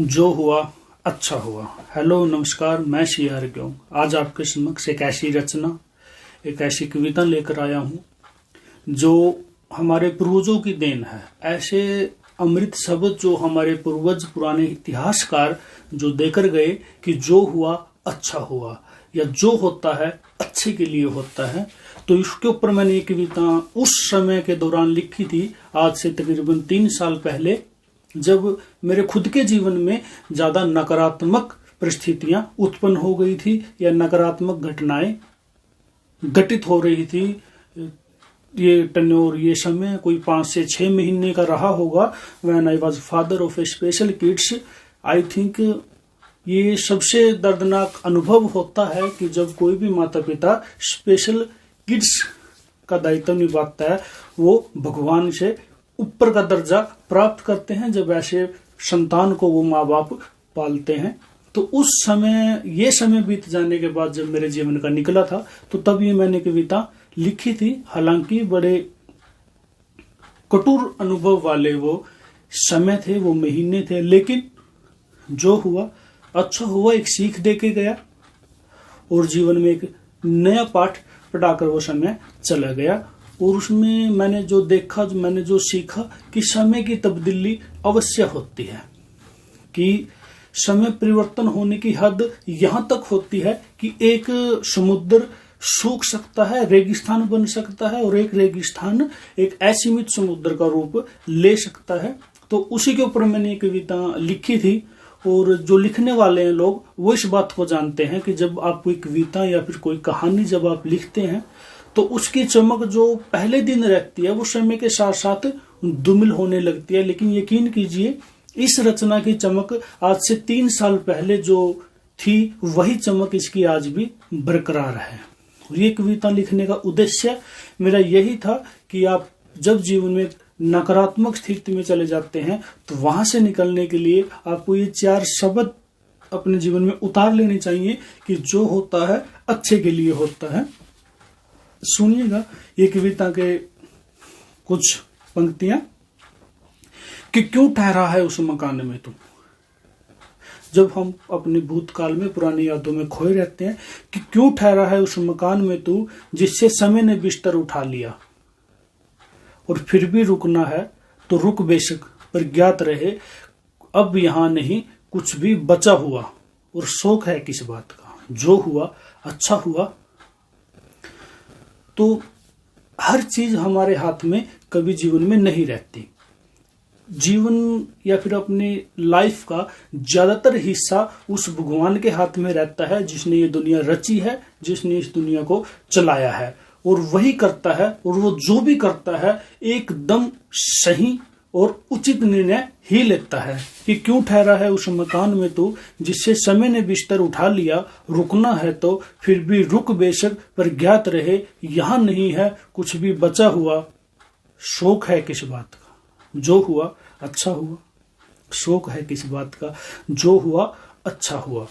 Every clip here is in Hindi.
जो हुआ अच्छा हुआ। हेलो नमस्कार, मैं सी आर के हूँ। आज आपके समक्ष एक ऐसी रचना, एक ऐसी कविता लेकर आया हूँ जो हमारे पूर्वजों की देन है। ऐसे अमृत शब्द जो हमारे पूर्वज पुराने इतिहासकार जो देकर गए कि जो हुआ अच्छा हुआ, या जो होता है अच्छे के लिए होता है। तो इसके ऊपर मैंने ये कविता उस समय के दौरान लिखी थी, आज से तकरीबन 3 साल पहले, जब मेरे खुद के जीवन में ज्यादा नकारात्मक परिस्थितियां उत्पन्न हो गई थी या नकारात्मक घटनाएं घटित हो रही थी। ये टन्योर, ये समय कोई 5 से 6 महीने का रहा होगा। When I was father of A special kids, I think ये सबसे दर्दनाक अनुभव होता है कि जब कोई भी माता पिता स्पेशल किड्स का दायित्व निभाता है, वो भगवान से ऊपर का दर्जा प्राप्त करते हैं जब ऐसे संतान को वो माँ बाप पालते हैं। तो उस समय, ये समय बीत जाने के बाद जब मेरे जीवन का निकला था, तो तब ये मैंने कविता लिखी थी। हालांकि बड़े कठोर अनुभव वाले वो समय थे, वो महीने थे, लेकिन जो हुआ अच्छा हुआ, एक सीख दे के गया और जीवन में एक नया पाठ पढ़ाकर वो समय चला गया। और उसमें मैंने जो देखा, मैंने जो सीखा कि समय की तब्दीली अवश्य होती है, कि समय परिवर्तन होने की हद यहां तक होती है कि एक समुद्र सूख सकता है, रेगिस्तान बन सकता है, और एक रेगिस्तान एक असीमित समुद्र का रूप ले सकता है। तो उसी के ऊपर मैंने कविता लिखी थी। और जो लिखने वाले हैं लोग, वो इस बात को जानते हैं कि जब आप कोई कविता या फिर कोई कहानी जब आप लिखते हैं, तो उसकी चमक जो पहले दिन रहती है वो समय के साथ साथ धूमिल होने लगती है। लेकिन यकीन कीजिए, इस रचना की चमक आज से 3 साल पहले जो थी, वही चमक इसकी आज भी बरकरार है। ये कविता लिखने का उद्देश्य मेरा यही था कि आप जब जीवन में नकारात्मक स्थिति में चले जाते हैं, तो वहां से निकलने के लिए आपको ये 4 शब्द अपने जीवन में उतार लेने चाहिए कि जो होता है अच्छे के लिए होता है। सुनिएगा ये कविता के कुछ पंक्तियां कि क्यों ठहरा है उस मकान में तू। जब हम अपने भूतकाल में पुरानी यादों में खोए रहते हैं कि क्यों ठहरा है उस मकान में तू, जिससे समय ने बिस्तर उठा लिया, और फिर भी रुकना है तो रुक बेशक, पर ज्ञात रहे अब यहां नहीं कुछ भी बचा हुआ, और शौक है किस बात का, जो हुआ अच्छा हुआ। तो हर चीज हमारे हाथ में कभी जीवन में नहीं रहती। जीवन या फिर अपनी लाइफ का ज्यादातर हिस्सा उस भगवान के हाथ में रहता है जिसने ये दुनिया रची है, जिसने इस दुनिया को चलाया है, और वही करता है, और वो जो भी करता है एकदम सही और उचित निर्णय ही लेता है। कि क्यों ठहरा है उस मकान में तू, जिससे समय ने बिस्तर उठा लिया, रुकना है तो फिर भी रुक बेशक, पर ज्ञात रहे यहां नहीं है कुछ भी बचा हुआ, शौक है किस बात का, जो हुआ अच्छा हुआ। शौक है किस बात का, जो हुआ अच्छा हुआ।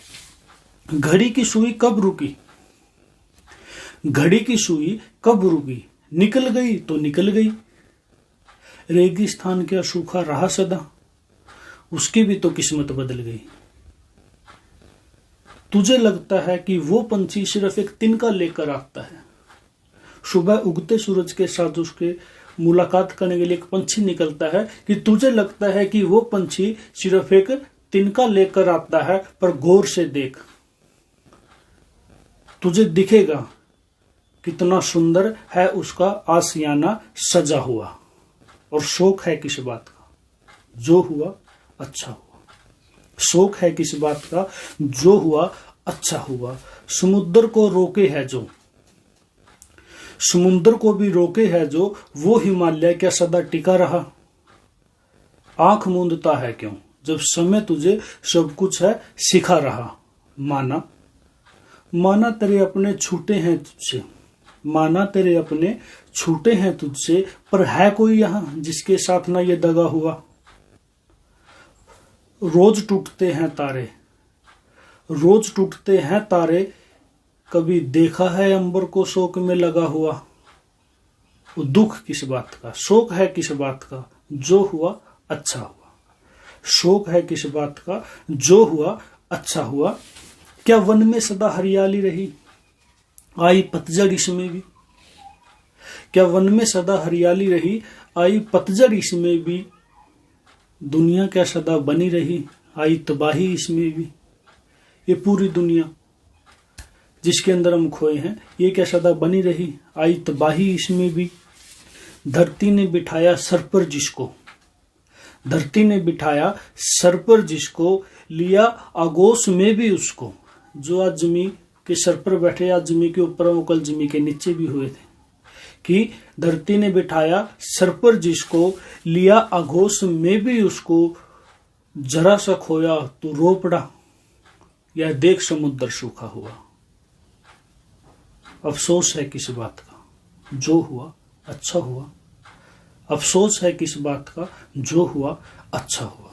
घड़ी की सुई कब रुकी, घड़ी की सुई कब रुकी, निकल गई तो निकल गई। रेगिस्तान क्या सूखा रहा सदा, उसकी भी तो किस्मत बदल गई। तुझे लगता है कि वो पंछी सिर्फ एक तिनका लेकर आता है। सुबह उगते सूरज के साथ उसके मुलाकात करने के लिए एक पंछी निकलता है, कि तुझे लगता है कि वो पंछी सिर्फ एक तिनका लेकर आता है, पर गौर से देख, तुझे दिखेगा कितना सुंदर है उसका आशियाना सजा हुआ। और शौक है किस बात का, जो हुआ अच्छा हुआ। शौक है किस बात का, जो हुआ अच्छा हुआ। समुद्र को रोके है जो, समुद्र को भी रोके है जो, वो हिमालय क्या सदा टिका रहा। आंख मूंदता है क्यों, जब समय तुझे सब कुछ है सिखा रहा। माना माना तेरे अपने छूटे हैं तुझसे, माना तेरे अपने छूटे हैं तुझसे, पर है कोई यहां जिसके साथ ना ये दगा हुआ। रोज टूटते हैं तारे, रोज टूटते हैं तारे, कभी देखा है अंबर को शोक में लगा हुआ। वो दुख किस बात का, शोक है किस बात का, जो हुआ अच्छा हुआ। शोक है किस बात का, जो हुआ अच्छा हुआ। क्या वन में सदा हरियाली रही, आई पतझड़ इसमें भी। क्या वन में सदा हरियाली रही, आई पतझड़ इसमें भी। दुनिया क्या सदा बनी रही, आई तबाही इसमें भी। ये पूरी दुनिया जिसके अंदर हम खोए हैं, ये क्या सदा बनी रही, आई तबाही इसमें भी। धरती ने बिठाया सर पर जिसको, धरती ने बिठाया सर पर जिसको, लिया आगोश में भी उसको। जो आज जमी के सर पर बैठे, आज जमी के ऊपर, वो कल जमी के नीचे भी हुए थे। कि धरती ने बिठाया सर पर जिसको, लिया आगोश में भी उसको। जरा सा खोया तो रो पड़ा, यह देख समुद्र सूखा हुआ। अफसोस है किस बात का, जो हुआ अच्छा हुआ। अफसोस है किस बात का, जो हुआ अच्छा हुआ।